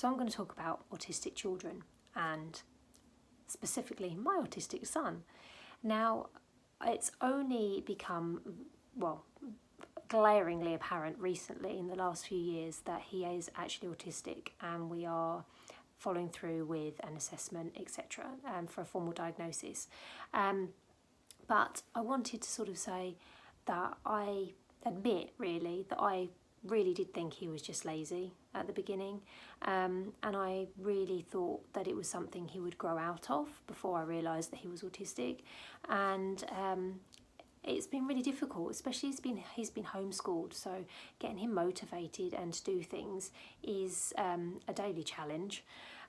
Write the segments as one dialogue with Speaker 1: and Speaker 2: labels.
Speaker 1: So I'm going to talk about autistic children and specifically my autistic son. Now, it's only become, well, glaringly apparent recently in the last few years that he is actually autistic, and we are following through with an assessment, etc., for a formal diagnosis. But I wanted to sort of say that I admit really that I really did think he was just lazy at the beginning, and I really thought that it was something he would grow out of before I realised that he was autistic. And it's been really difficult, especially he's been homeschooled, so getting him motivated and to do things is a daily challenge,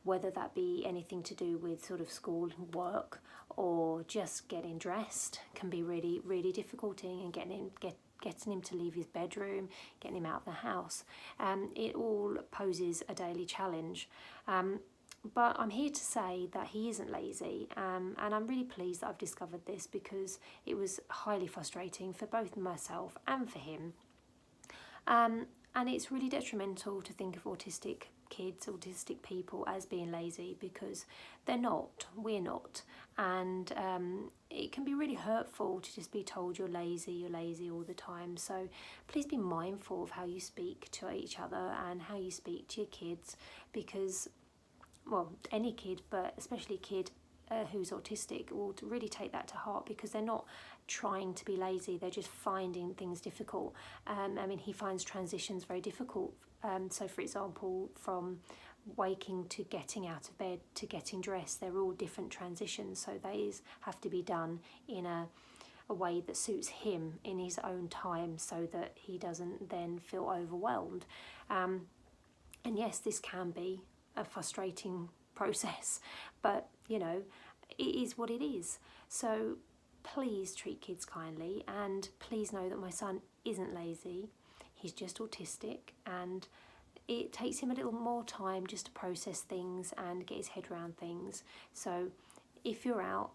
Speaker 1: whether that be anything to do with sort of school and work or just getting dressed can be really, really difficult, and getting him to leave his bedroom, getting him out of the house. It all poses a daily challenge. But I'm here to say that he isn't lazy, and I'm really pleased that I've discovered this, because it was highly frustrating for both myself and for him. And it's really detrimental to think of autistic kids, autistic people as being lazy, because they're not, we're not. And it can be really hurtful to just be told you're lazy all the time. So please be mindful of how you speak to each other and how you speak to your kids, because, well, any kid, but especially a kid who's autistic will really take that to heart, because they're not trying to be lazy, they're just finding things difficult. I mean, he finds transitions very difficult. So for example, from waking to getting out of bed to getting dressed, they're all different transitions, so they have to be done in a way that suits him in his own time, so that he doesn't then feel overwhelmed. And yes, this can be a frustrating process, but you know, it is what it is. So please treat kids kindly, and please know that my son isn't lazy, he's just autistic, and it takes him a little more time just to process things and get his head around things. So if you're out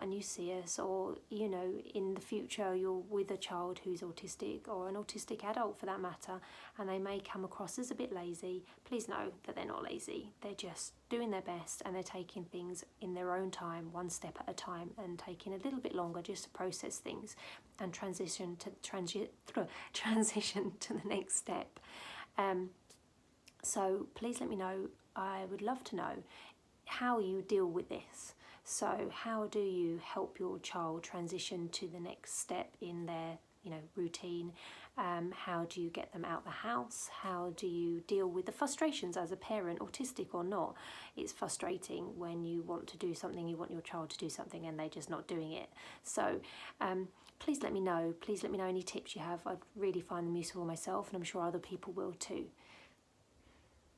Speaker 1: and you see us, or you know, in the future you're with a child who's autistic, or an autistic adult for that matter, and they may come across as a bit lazy, please know that they're not lazy. They're just doing their best, and they're taking things in their own time, one step at a time, and taking a little bit longer just to process things and transition to the next step. So please let me know. I would love to know how you deal with this. So how do you help your child transition to the next step in their, you know, routine? How do you get them out the house? How do you deal with the frustrations as a parent, autistic or not? It's frustrating when you want to do something, you want your child to do something, and they're just not doing it. So please let me know. Please let me know any tips you have. I'd really find them useful myself, and I'm sure other people will too.